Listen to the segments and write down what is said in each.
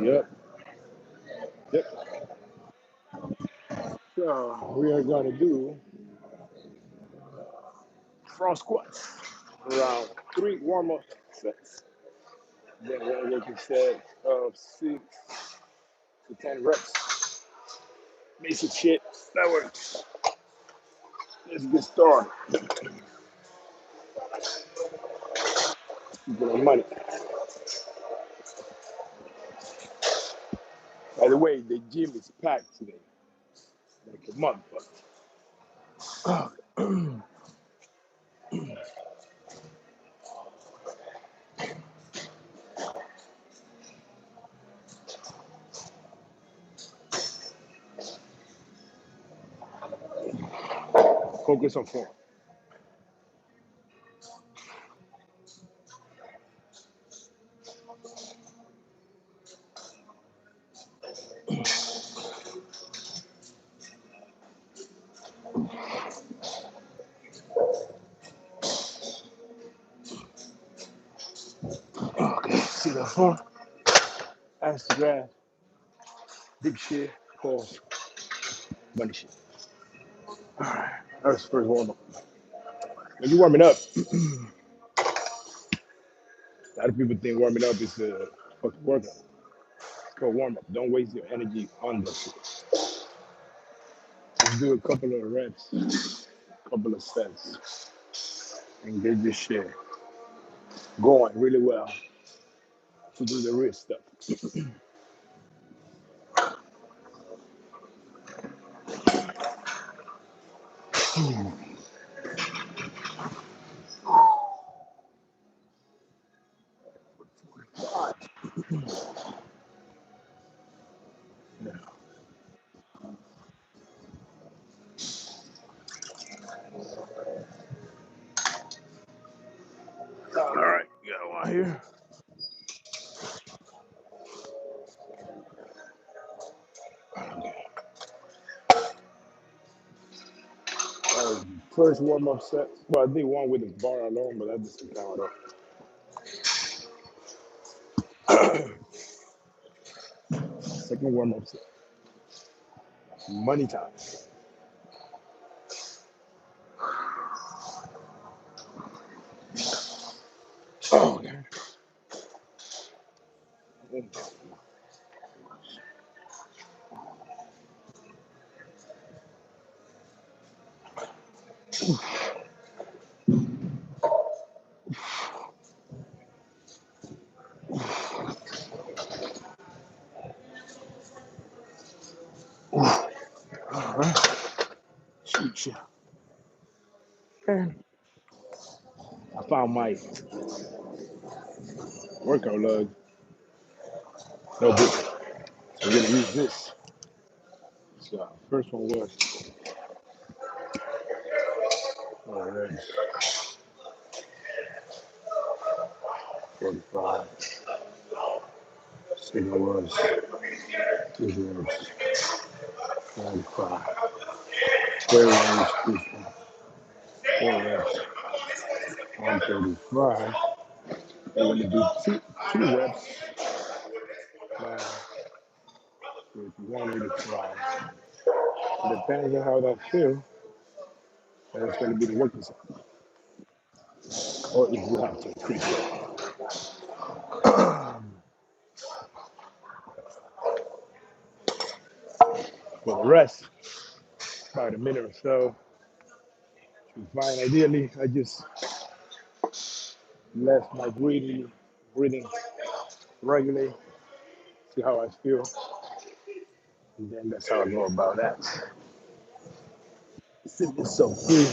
Yep. Yep. So we are gonna do front squats around 3 warm-up sets. Then we're working set of 6 to 10 reps. Basic shit. That works. Let's get started. Get our money. By the way, the gym is packed today. Like a motherfucker. Focus on form. Okay, see that form? Ass to grass. Deep shit. Pause. Money shit. Alright. That's the first warm up. When you're warming up, a lot of people think warming up is a fucking workout. It's called warm up. Don't waste your energy on the shit. Just do a couple of reps, couple of sets, and get your shit going really well to do the real stuff. All right, got one here. First warm up set. Well, I did one with the bar alone, but that doesn't count up. Second warm up set. Money time. Oh, okay. All right. Shoot ya. And I found my workout lug. No big. So we're gonna use this. So first one was all right, 45. Second was 2 reps, 45. Third one was 4 reps, 135. I'm gonna do two reps with 185. It depends on how that feels. That's gonna be the working set. Or if you have to increase it. For the rest, about a minute or so, should be fine. Ideally, I just let my breathing regulate, see how I feel, and then that's how I go about that. Set myself free.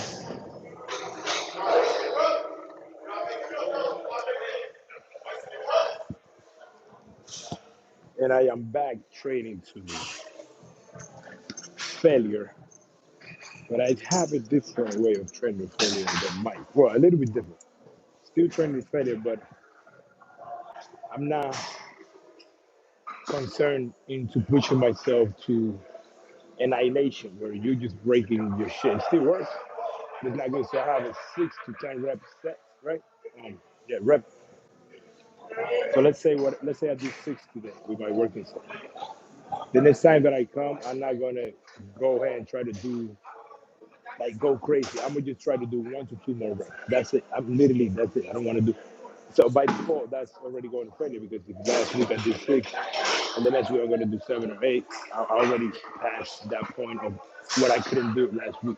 And I am back training to failure, but I have a different way of training failure than Mike. Well, a little bit different. Still training failure, but I'm not concerned into pushing myself to annihilation where you're just breaking your shit. It still works. It's not good. So I have a 6 to 10 rep set, right? Yeah, rep So let's say I do 6 today with my working set. The next time that I come, I'm not gonna go ahead and try to do like go crazy. I'm gonna just try to do 1 to 2 more reps. That's it. That's it. I don't want to do. So by default, that's already going to failure because if last week I did 6, and the next week I'm gonna do 7 or 8. I already passed that point of what I couldn't do last week.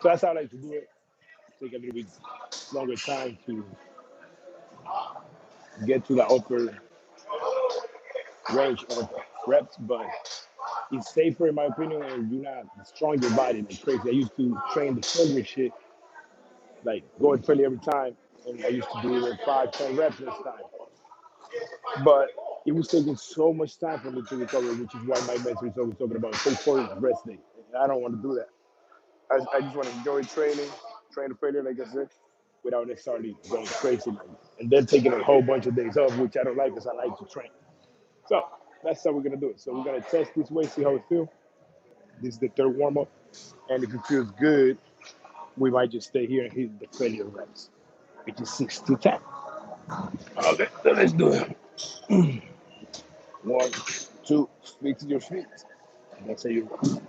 So that's how I like to do it. Take a little bit longer time to get to the upper range of reps, but it's safer in my opinion when you're not destroying your body like crazy. I used to train the failure shit, like going failure every time, and I used to do even 5, 10 reps this time. But it was taking so much time for me to recover, which is why Mike Mentzer is always talking about take 4 rest day. I don't want to do that. I just want to enjoy training, train the failure, like I said, without necessarily going crazy, like, and then taking a whole bunch of days off, which I don't like because I like to train. So that's how we're gonna do it. So we're gonna test this way, see how it feels. This is the 3rd warm up, and if it feels good, we might just stay here and hit the failure reps, which is 6 to 10. Okay, so let's do it. 1, 2, fix your feet. That's how you roll.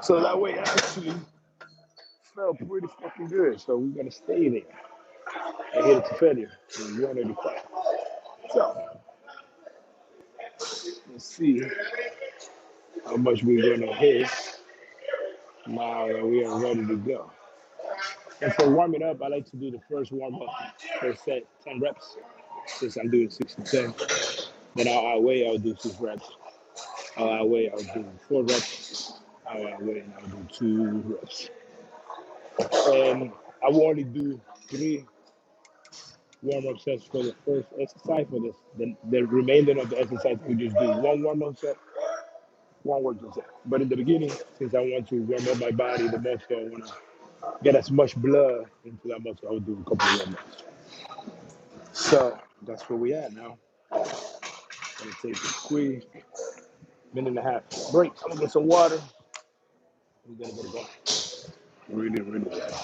So that way, I actually felt pretty fucking good. So we're gonna stay there and hit it to failure. 185. So let's see how much we're gonna hit now that we are ready to go. And for warming up, I like to do the first warm up, first set, 10 reps. Since I'm doing 6 to 10, then I'll outweigh, I'll do 6 reps. I'll outweigh, I'll do 4 reps. I'll outweigh, and I'll do 2 reps. And I will only do 3 warm-up sets for the first exercise. For this, the remainder of the exercise, we just do 1 warm-up set, 1 working set. But in the beginning, since I want to warm up my body, the muscle, I want to get as much blood into that muscle, I'll do a couple of warm-ups. So that's where we at now. Gonna take a quick 1.5 minute break. I'm gonna get some water. We're gonna get it going. Really well.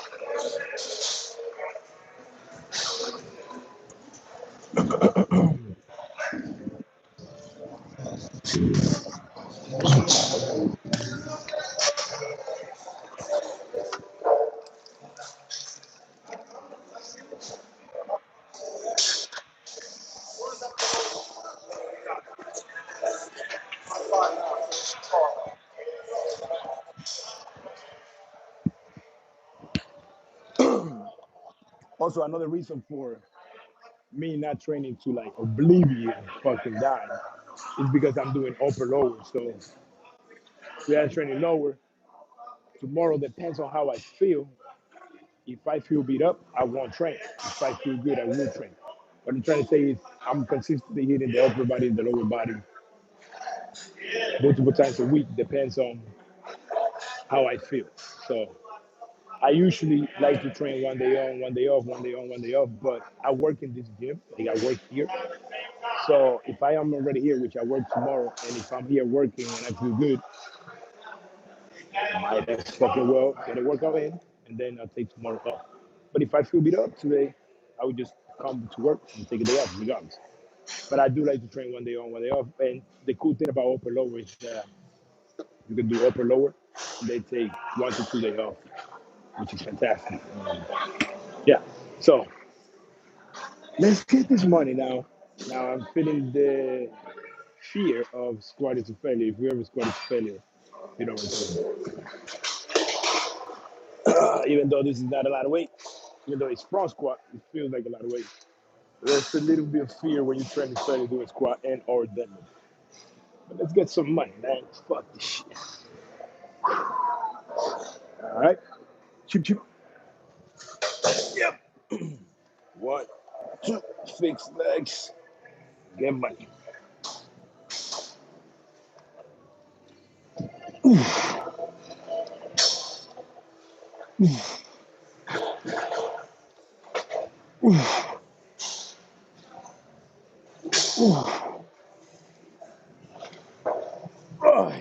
Also, another reason for me not training to like oblivion fucking die is because I'm doing upper lower. So we are training lower. Tomorrow depends on how I feel. If I feel beat up, I won't train. If I feel good, I will train. What I'm trying to say is I'm consistently hitting the upper body and the lower body multiple times a week, depends on how I feel. So I usually like to train 1 day on, 1 day off, 1 day on, 1 day off, but I work in this gym, like I work here. So if I am already here, which I work tomorrow, and if I'm here working and I feel good, I might as fucking well get a workout in, and then I'll take tomorrow off. But if I feel beat up today, I would just come to work and take a day off, regardless. But I do like to train 1 day on, 1 day off. And the cool thing about upper lower is that you can do upper lower, and they take 1 to 2 days off, which is fantastic. Yeah. So let's get this money now. Now I'm feeling the fear of squatting to failure. If you ever squatted to failure, you know what I'm talking about. Even though this is not a lot of weight, even though it's front squat, it feels like a lot of weight. There's a little bit of fear when you train to failure doing squat and or deadlift. But let's get some money, man. Fuck this shit. All right. Chip chip. Yep. 1, 2, fix legs. Get money. Oh,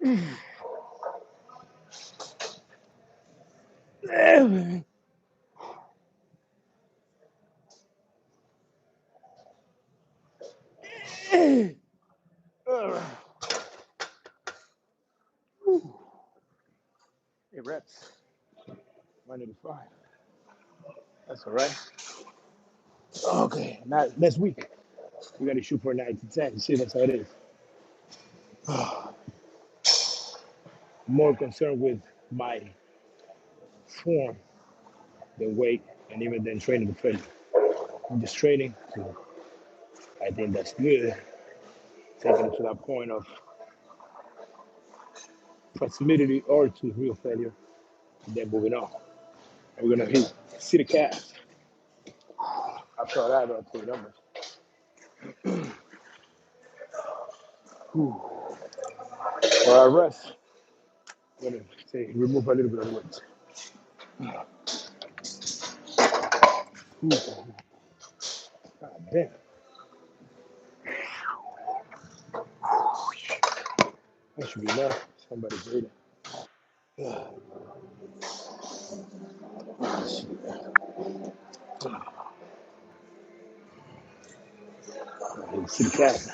Eight reps. 185. That's all right. Okay, now next week we got to shoot for 9 to 10. You see, that's how it is. More concerned with my form than weight, and even then training the failure. I'm just training, so I think that's good. Taking it to that point of proximity or to real failure, and then moving on. And we're gonna see the cast. After that, I'll tell you numbers. Whew. For our rest, I'm gonna say remove a little bit of the weight. God damn. That should be enough. Somebody's reading. See the cast.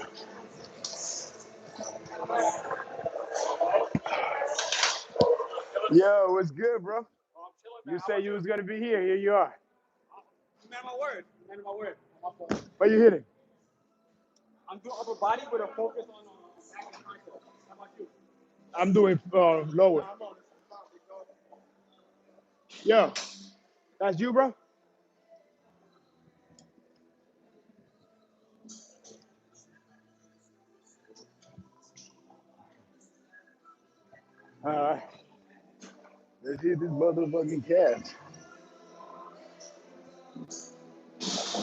Yo, what's good, bro? You said you was gonna be here. Here you are. Man, my word. Man, my word. What you hitting? I'm doing upper body with a focus on back and tricep. How about you? I'm doing lower. Yo, that's you, bro? All right. Let's hit this motherfucking cast.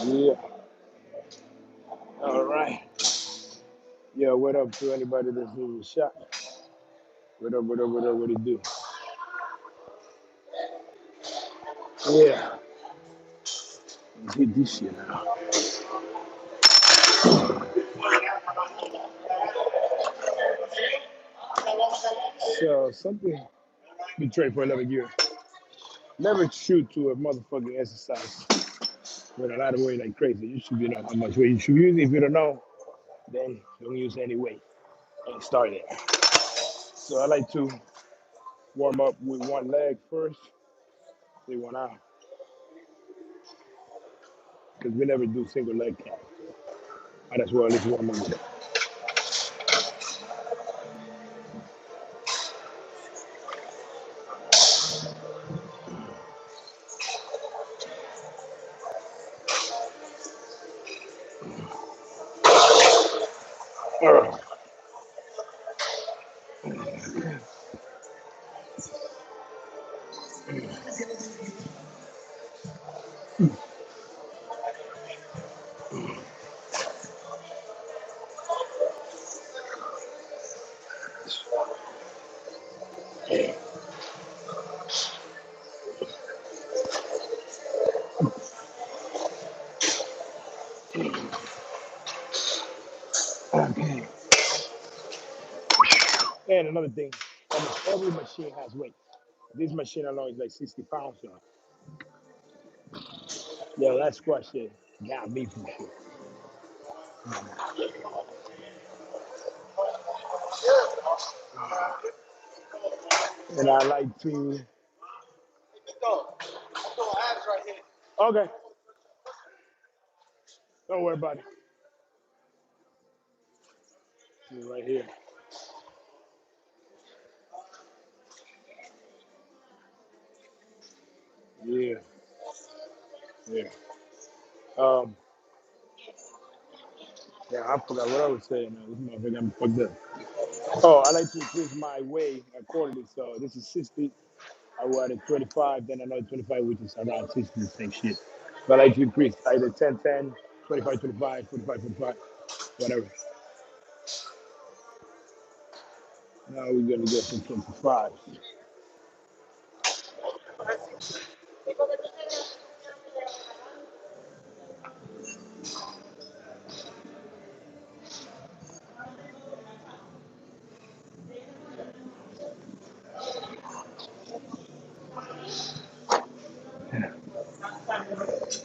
Yeah. All right. Yo, what up to anybody that's doing a shot? What up, what up, what up, what it do? Yeah. Let's hit this shit now. So, something been training for 11 years. Never shoot to a motherfucking exercise with a lot of weight like crazy. You should know how much weight you should use. If you don't know, then don't use any weight and start it. So I like to warm up with one leg first, then one out. Because we never do single leg count. Might as well let's warm up with it. Okay. And another thing, almost every machine has weight. This machine alone is like 60 pounds. So. Yeah, that squat shit got me for sure. And I like to. Okay. Don't worry about it. Right here. Yeah. Yeah. Um. Yeah, I forgot what I was saying. Now. This motherfucker got me fucked up. Oh, I like to increase my weight accordingly. So this is 60. I was at 25, then another 25, which is around 60, the same shit. But I like to increase either 10, 10, 25, 25, 45, 45, whatever. Now we're gonna get some 25.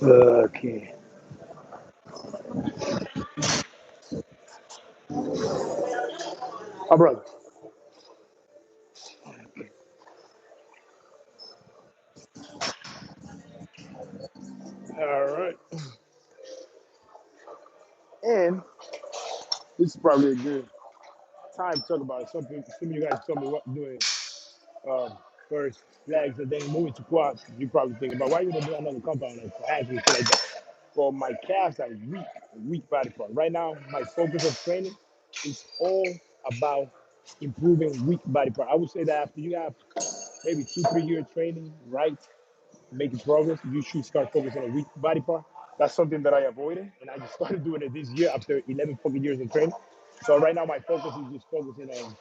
Okay. Oh, brother. All right. And this is probably a good time to talk about something. Some of you guys told me what doing um, first legs and then moving to quads. You probably think about why you don't do another compound like abs and shit like that. Well, my calves are weak body part. Right now, my focus of training is all about improving weak body part. I would say that after you have maybe 2, 3 years training, right, making progress, you should start focusing on weak body part. That's something that I avoided, and I just started doing it this year after 11 fucking years of training. So right now, my focus is just focusing on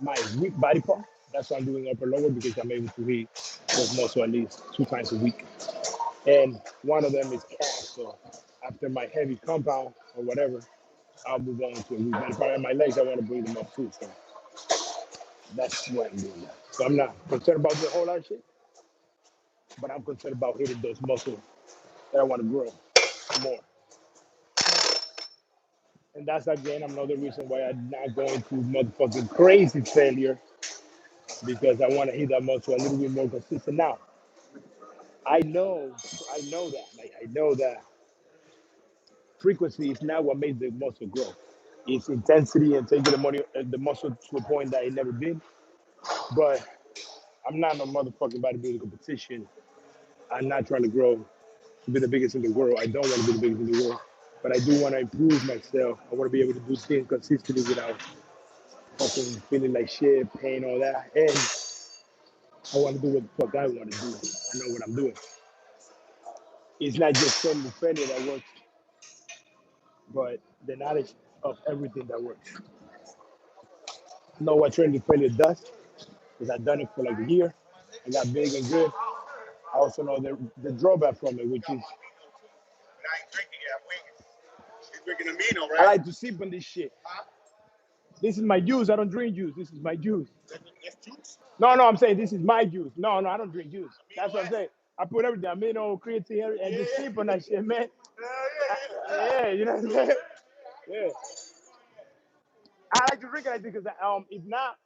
my weak body part. That's why I'm doing upper lower because I'm able to hit those muscles at least 2 times a week. And one of them is calf. So after my heavy compound or whatever, I'll move on to a weak body part. And my legs, I want to bring them up too. So that's what I'm doing now. So I'm not concerned about the whole lot of shit, but I'm concerned about hitting those muscles that I want to grow more. And that's again another reason why I'm not going to motherfucking crazy failure because I want to hit that muscle a little bit more consistent. Now, I know, I know that. Like I know that frequency is not what makes the muscle grow. It's intensity and taking the muscle to a point that it never been. But I'm not no motherfucking bodybuilding competition. I'm not trying to grow to be the biggest in the world. I don't want to be the biggest in the world. But I do want to improve myself. I want to be able to do things consistently without fucking feeling like shit, pain, all that. And I want to do what the fuck I want to do. I know what I'm doing. It's not just training the failure that works, but the knowledge of everything that works. I know what training the failure does because I've done it for like a year. I got big and good. I also know the drawback from it, which is I like to sip on this shit. This is my juice. I don't drink juice. This is my juice. No, no, I'm saying this is my juice. No, no, I don't drink juice. That's what I'm saying. I put everything, amino, creatine, and just sip on that shit, man. Yeah, you know what I'm saying? Yeah. I like to drink it like this because if not,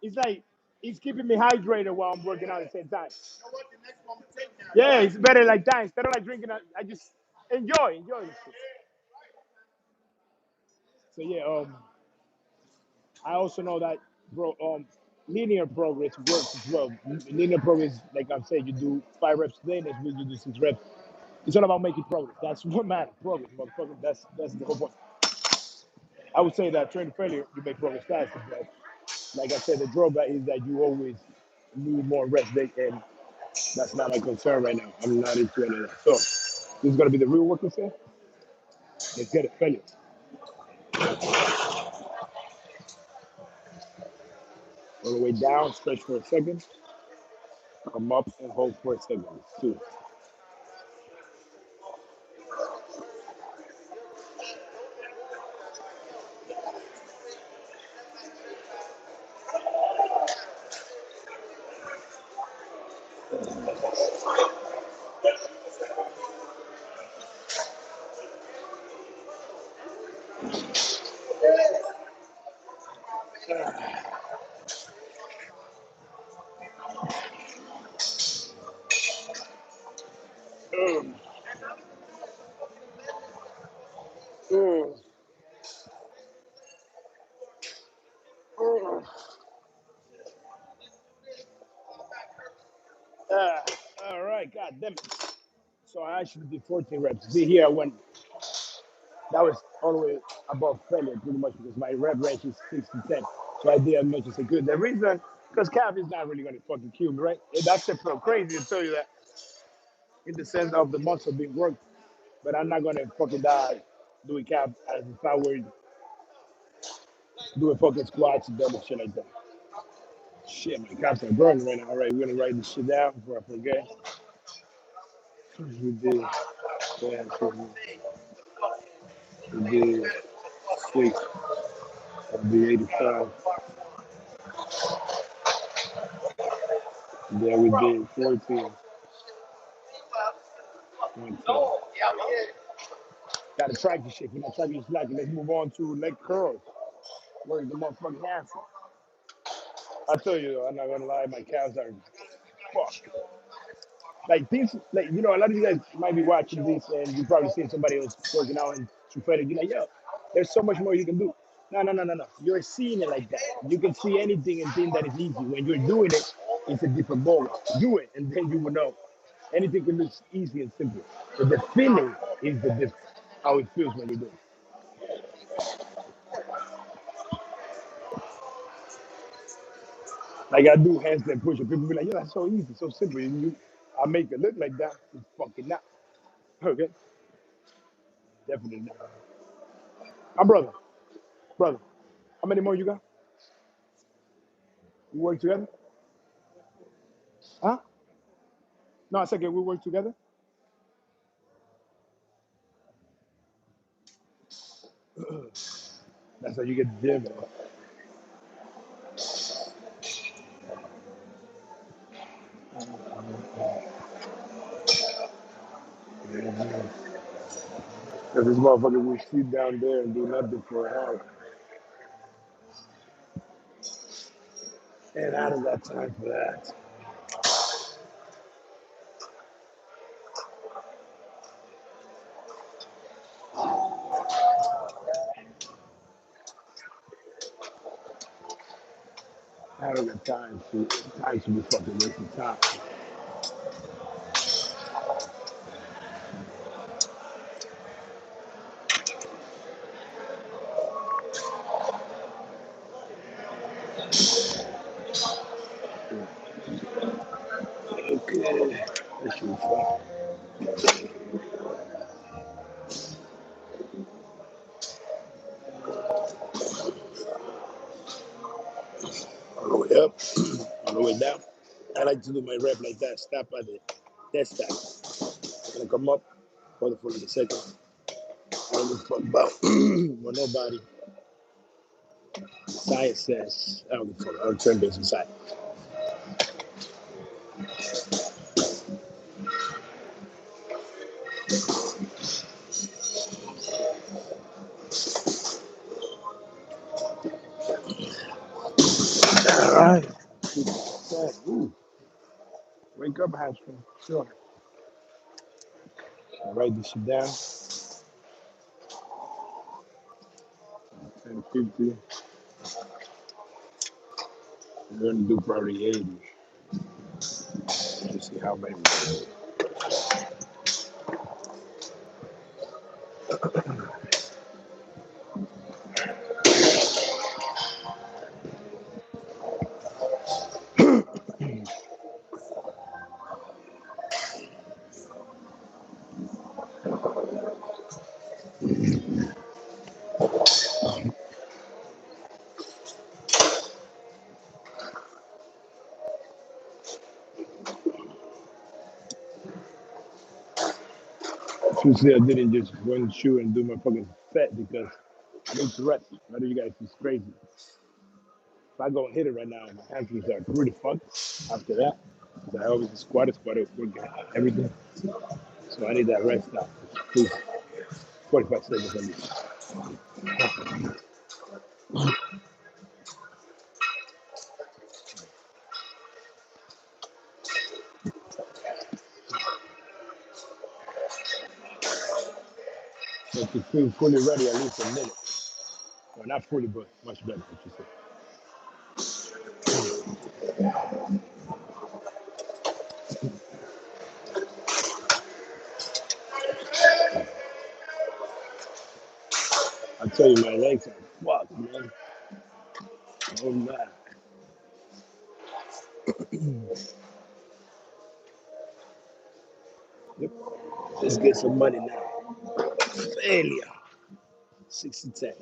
it's like it's keeping me hydrated while I'm working out at the same time. Yeah, it's better like that. Instead of like drinking, I just enjoy this shit. So yeah, I also know that linear progress works as well. Linear progress, like I'm saying, you do 5 reps today, next week you do 6 reps. It's all about making progress. That's what matters. Progress, motherfucker. That's the whole point. I would say that training failure, you make progress faster, but like I said, the drawback is that you always need more rest day, and that's not my concern right now. I'm not into any of that. So this is gonna be the real working set. Let's get it failure. All the way down, stretch for a second, come up and hold for a second. 2. Mm, mm, mm. Ah, all right, god damn it. So I actually did 14 reps. See here, I went, that was all the way above failure pretty much because my rep range is 6 to 10. So I did as much as I could. The reason, because calf is not really going to fucking kill me, right? That's a feel crazy to tell you that in the sense of the muscle being worked, but I'm not going to fucking die doing calf as if I were doing fucking squats and double shit like that. Shit, my calves are burning right now. All right, we're going to write this shit down before I forget. We did, yeah, so we did 6, that'll be 85. Then we did 14. Got to track your shit. If you're not tracking your slack, let's move on to leg curls. Work the motherfucking hamstring. I tell you, I'm not gonna lie, my calves are fucked. Like things, like a lot of you guys might be watching this, and you probably seen somebody else working out and you're like, yo, there's so much more you can do. No, no, no, no, no. You're seeing it like that. You can see anything and think that it's easy. When you're doing it, it's a different ball. Do it, and then you will know. Anything can look easy and simple, but the feeling is the difference. How it feels when you're doing it. Like I do handstand push, and people be like, "Yeah, that's so easy, so simple." And I make it look like that. It's fucking not. Okay, definitely not. My brother. How many more you got? We work together? Huh? No, I said, can we work together? That's how you get the gym. Because this motherfucker will sit down there and do nothing for an hour. And I don't got time for that. I don't got time to be fucking wasting time. Okay. That should be fun. All the way up, all the way down. I like to do my rep like that. Stop at the dead stop. I'm gonna come up, hold it for like a second. I don't give a fuck about what nobody. Science says. I don't give a fuck. I'll turn this inside. All right. Ooh, wake up, hamstring. Sure. I'll write this shit down. 10:50. We're gonna do probably 80. Let's see how many we do. Tuesday I didn't just run shoe and do my fucking set because I need to rest. I know you guys is crazy. If I go and hit it right now, my hamstrings are pretty fucked after that. Because I always squat, forget everything. So I need that rest now. Please, 45 seconds at least. So to feel fully ready, at least a minute. Well, not fully, but much better, what you say. I tell you, my legs are fucked, man. Oh, man. Yep. Let's get some money now. Failure. 60 10.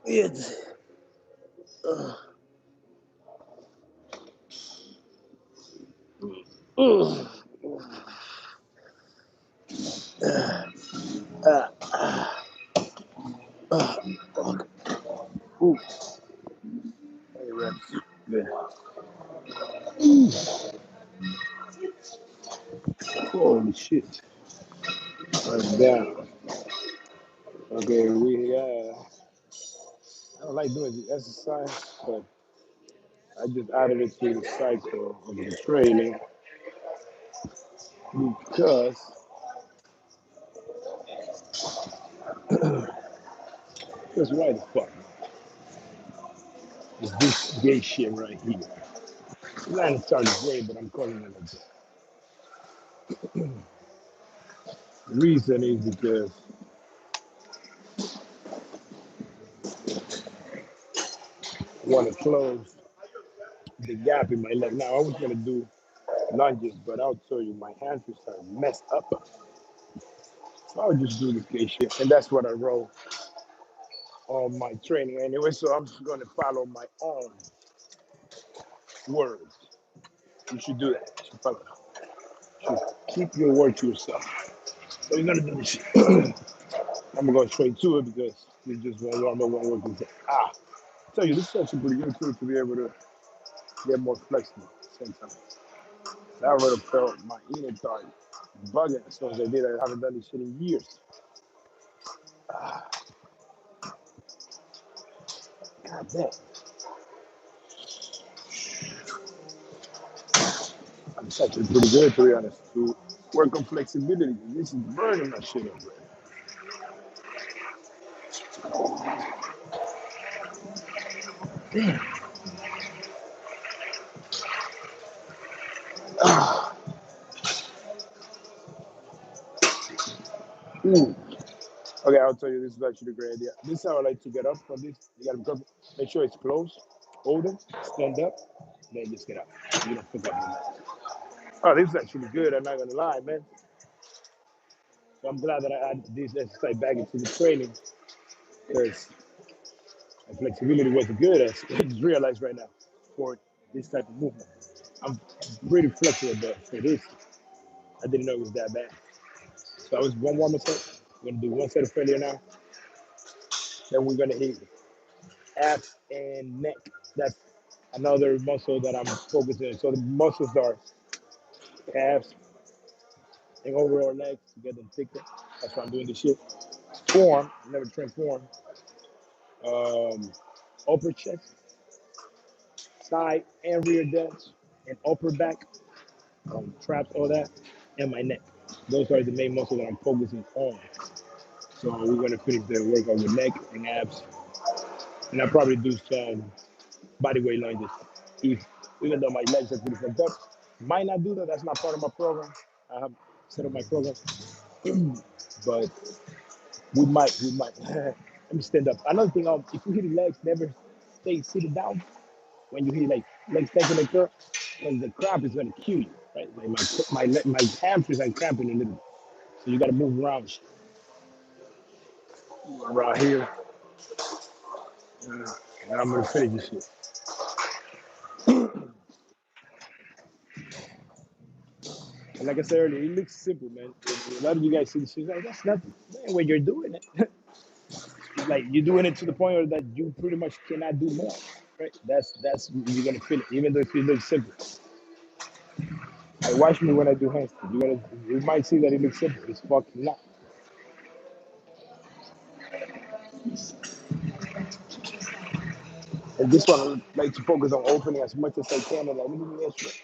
It's ooh, 8 reps. Good. Holy shit. Right down. Okay, I don't like doing the exercise, but I just added it to the cycle of the training because that's why the fuck is this gay shit right here. It's not entirely gay, but I'm calling it like that. The reason is because I want to close the gap in my leg. Now, I was going to do lunges, but I'll tell you, my hands are starting to mess up. So I'll just do this gay shit. And that's what I wrote on my training anyway. So I'm just going to follow my own words. You should do that. You should keep your word to yourself. So we're going to do this shit. I'm going to go straight to it because it's just one warm up, one work. I tell you, this is actually pretty good too to be able to get more flexible at the same time. I already felt my eating thought bugging as soon as I did. I haven't done this shit in years. God damn. I'm actually pretty good to be honest. To work on flexibility. This is burning my shit up, man. Okay, I'll tell you, this is actually a great idea. This is how I like to get up from this. You gotta be careful. Make sure it's closed. Hold it, stand up, then just get up. You don't pick up your leg. Oh, this is actually good. I'm not gonna lie, man. So I'm glad that I added this exercise back into the training because my flexibility wasn't good. As I just realized right now for this type of movement. I'm pretty flexible, but for this, I didn't know it was that bad. So I was one warm up set. We're gonna do one set of failure now. Then we're gonna hit abs and neck. That's another muscle that I'm focusing on. So the muscles are calves and overall legs to get them thicker. That's why I'm doing this shit. Form, I never trained form. Um, upper chest, side and rear delts, and upper back, traps, all that, and my neck. Those are the main muscles that I'm focusing on. So we're gonna finish the workout with neck and abs, and I'll probably do some body weight lunges. If even though my legs are pretty fucked up, might not do that. That's not part of my program. I have set up my program, but we might. Let me stand up. Another thing, if you hit the legs, never stay sitting down when you hit like legs taking the curl, because the cramp is gonna kill you, right? Like my hamstrings are cramping a little, so you gotta move around here, and I'm gonna finish this shit. And like I said earlier, it looks simple, man. A lot of you guys see this shit, like that's nothing. Man, when you're doing it, like you're doing it to the point that you pretty much cannot do more, right? That's you're gonna feel it, even though it looks simple. Like watch me when I do handstand. You might see that it looks simple. It's fucking not. And this one, I like to focus on opening as much as I can. And like, let me do this.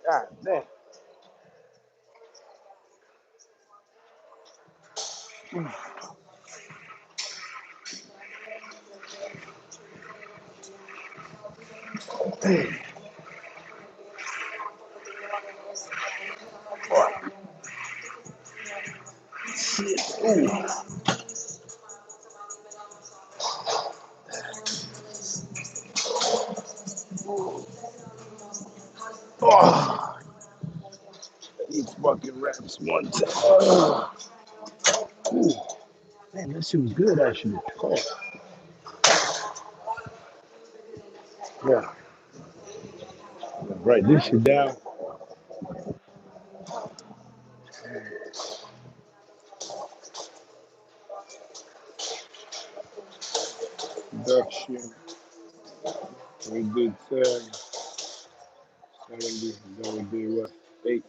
God damn. Oh, these fucking reps one time. Ooh. Man, that shit was good actually. Oh, yeah. Write this shit down. Production. We did 70. Then we did what? 8.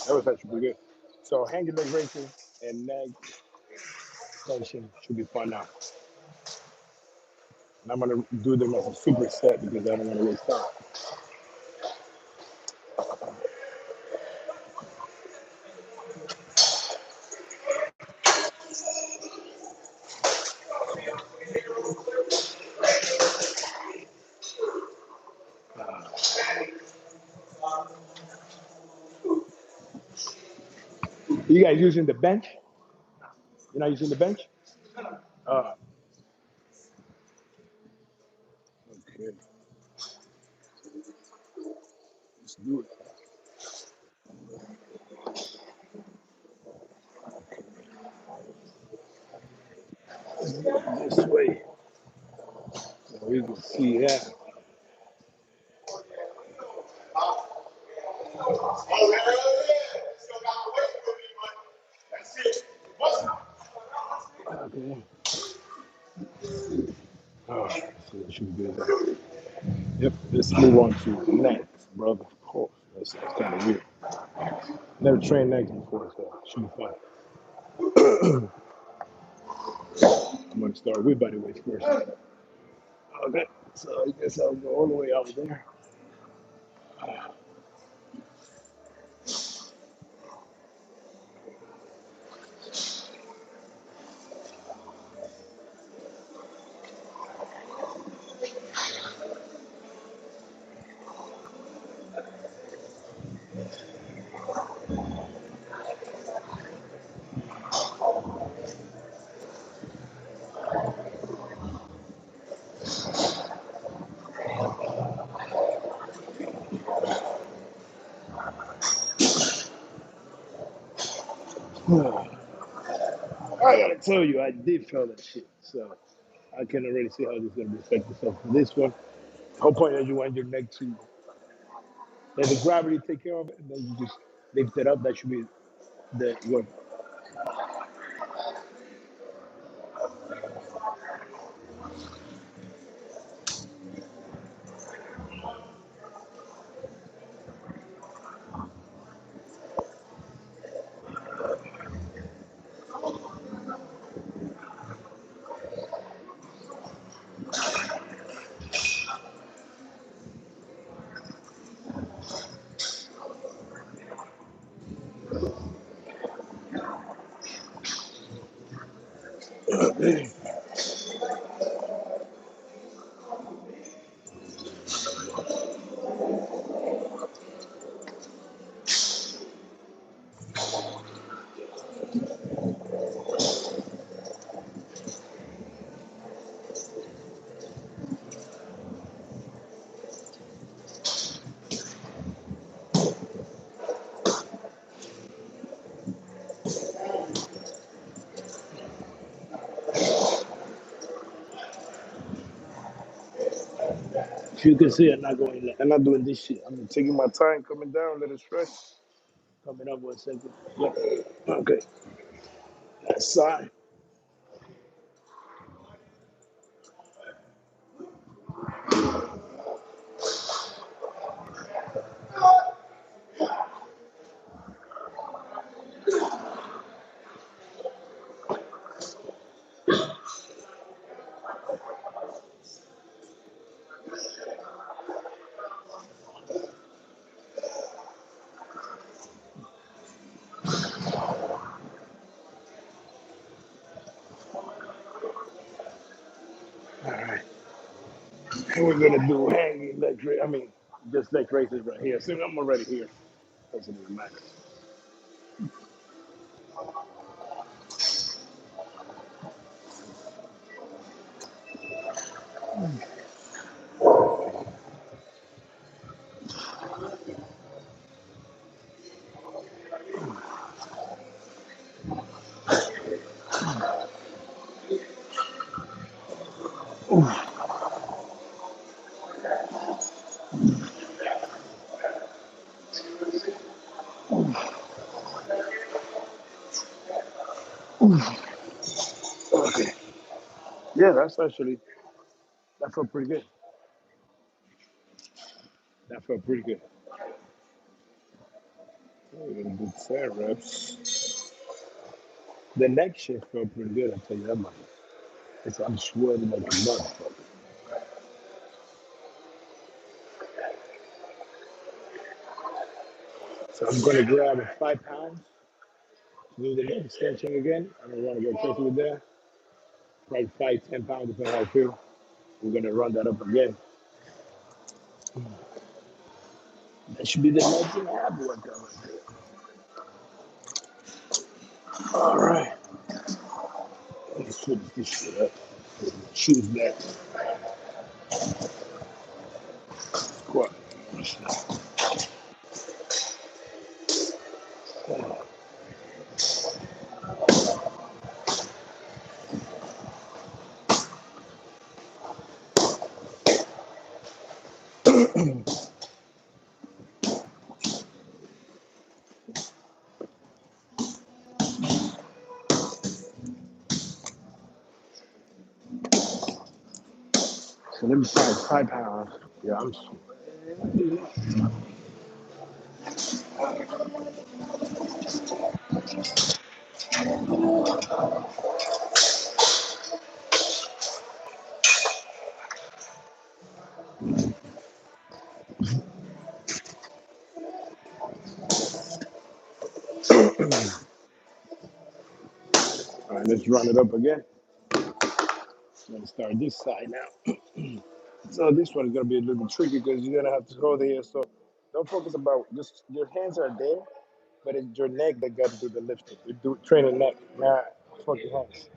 That was actually pretty good. So hanging leg raises and neck extension should be fun now. And I'm gonna do them as a superset because I don't want to waste time. You guys using the bench? You're not using the bench? Uh, okay. Let's do it. This way. So we can see that. Okay. Oh, so that should be good. Yep. Let's move on to next, brother. Of course. That's kind of weird. Never trained next before, so it should be fun. I'm gonna start with body weights first. Okay. So I guess I'll go all the way out there. I gotta tell you, I did feel that shit. So I can already see how this is gonna be affected. So for this one, the whole point is you want your neck to let the gravity take care of it, and then you just lift it up. That should be the work. You can see I'm not going. I'm not doing this shit. I'm taking my time coming down. Let it stretch. Coming up 1 second. Yep. Okay. That side. All right. And we're gonna do hanging leg raise. I mean, just leg raises right here. So I'm already here. Doesn't even matter. Okay. Yeah, that felt pretty good. That felt pretty good. We're gonna do 10 reps. The neck shift felt pretty good, I'll tell you that much. I'm sweating like a motherfucker. So I'm gonna grab a 5 pounds, do the neck extension again. I don't wanna go crazy with that. Probably 5, 10 pounds, depending on how I feel. We're gonna run that up again. That should be the next and a half workout right there. All right. Let's finish this shit up. Shoes back. Squat. So let me start 5 pounds. Yeah, I'm sweating. All right, let's run it up again. I'm gonna start this side now. So this one is gonna be a little bit tricky because you're gonna have to hold here. So don't focus about just your hands are there, but it's your neck that got to do the lifting. You do train the neck, not fuck your hands.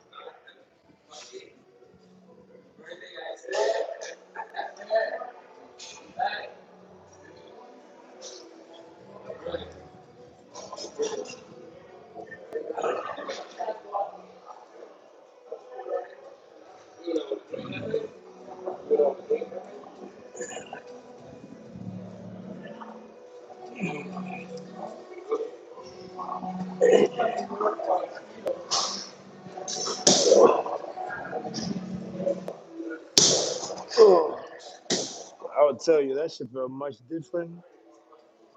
I would tell you that shit felt much different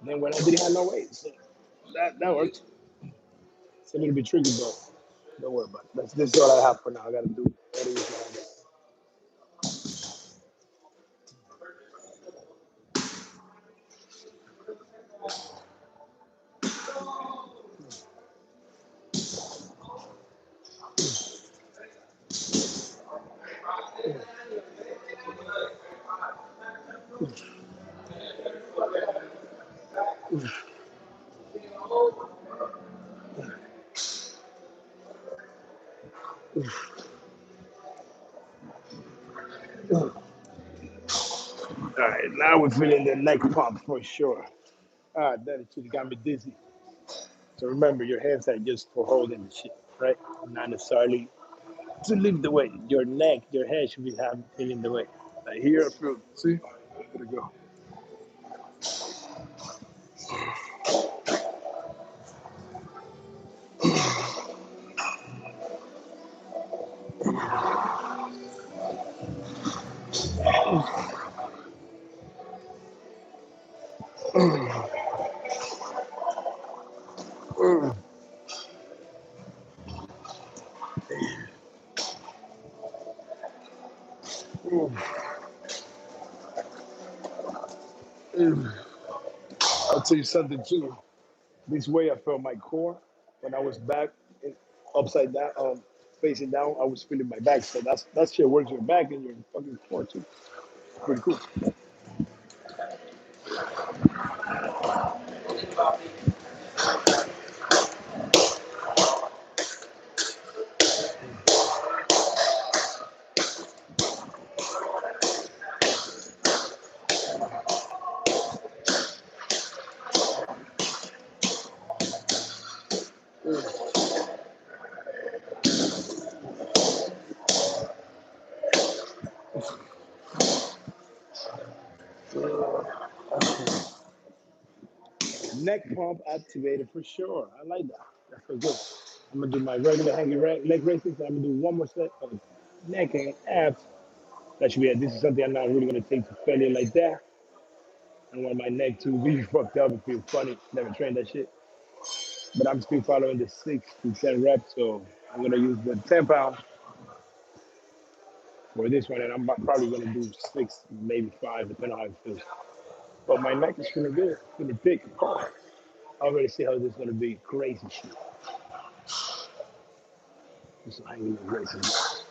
than when I didn't have no weight. So that worked. It's a little bit tricky, but don't worry about it. This is all I have for now. I gotta do that is what I got. All right, now we're feeling the neck pump for sure. That shit got me dizzy. So remember, your hands are just for holding the shit, right? Not necessarily to lift the weight. Your neck, your head should be feeling the weight. Like here, I feel. See, there we go. I'll tell you something too. This way, I felt my core when I was back, in, upside down, facing down. I was feeling my back. So that shit works your back and your fucking core too. Pretty cool. Neck pump activated for sure. I like that. That feels good. I'm gonna do my regular hanging leg raises. I'm gonna do one more set of neck and abs. That should be it. This is something I'm not really gonna take to failure like that. I don't want my neck to be fucked up and feel funny. Never trained that shit. But I'm still following the 6 to 10 reps. So I'm gonna use the 10 pounds for this one, and I'm probably gonna do 6, maybe 5, depending on how it feels. But my neck is feeling good, feeling thick. I already see how this is gonna be. Crazy shit. Just hanging the races.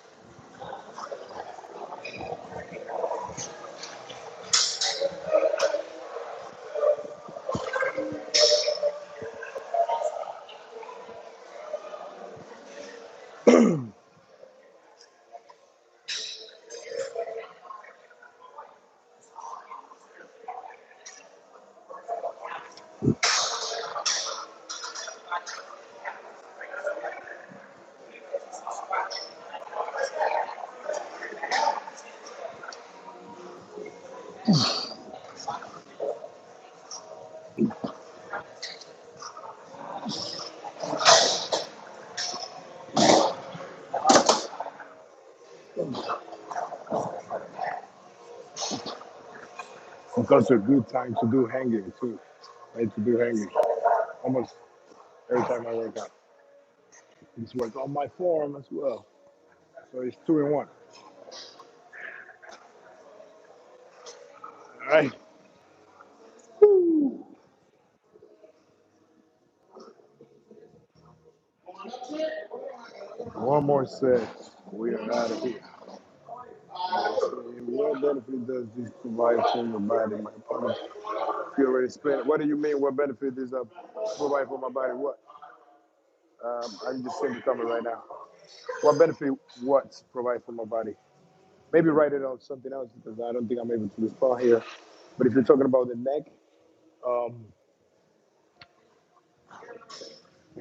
It's also a good time to do hanging too. I like to do hanging almost every time I work out. This works on my form as well. So it's 2 in 1. All right. Woo. One more set. We are out of here. What benefit does this provide for your body? My opponent, you already explained it. What do you mean? What benefit does provide for my body? What? I can just send the comment right now. What benefit what provide for my body? Maybe write it on something else because I don't think I'm able to respond here. But if you're talking about the neck, um,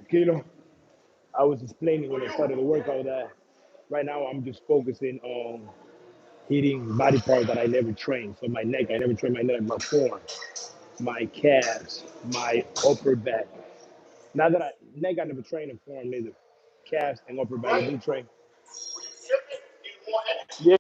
kilo, I was explaining when I started the workout that right now I'm just focusing on hitting body parts that I never trained. So my neck, I never trained my neck, my form, my calves, my upper back. Now that neck, I never trained in form neither. Calves and upper back, I do train. Yeah.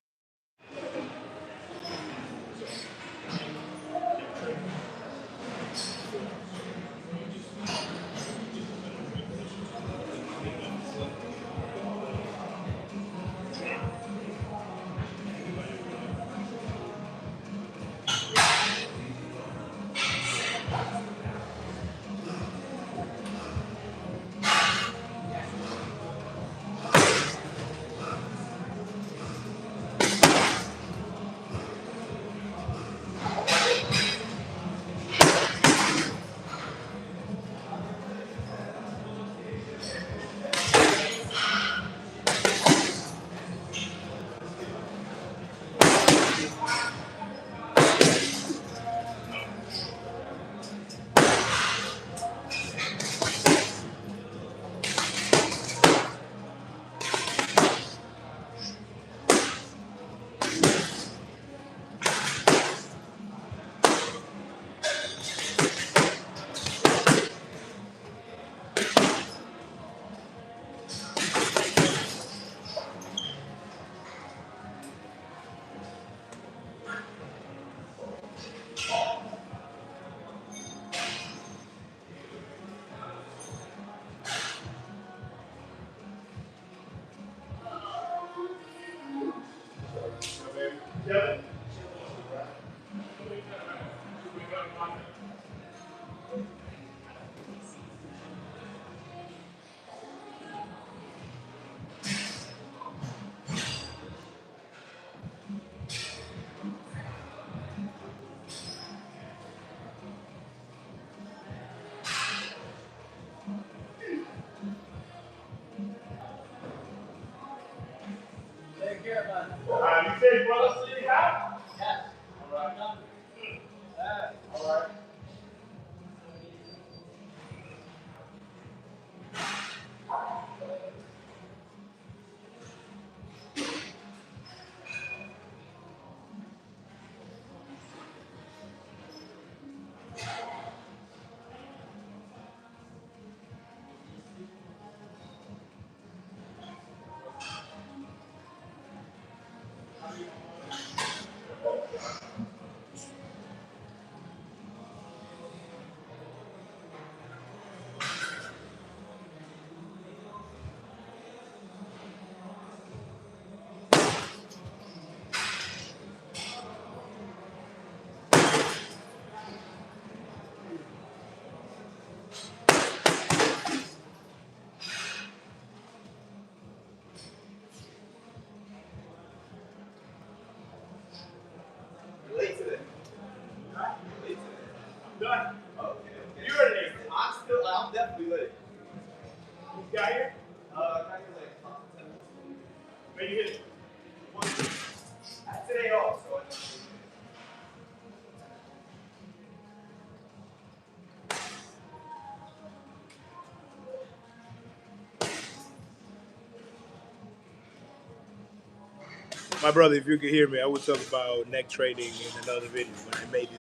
My brother, if you could hear me, I would talk about neck training in another video when I made it.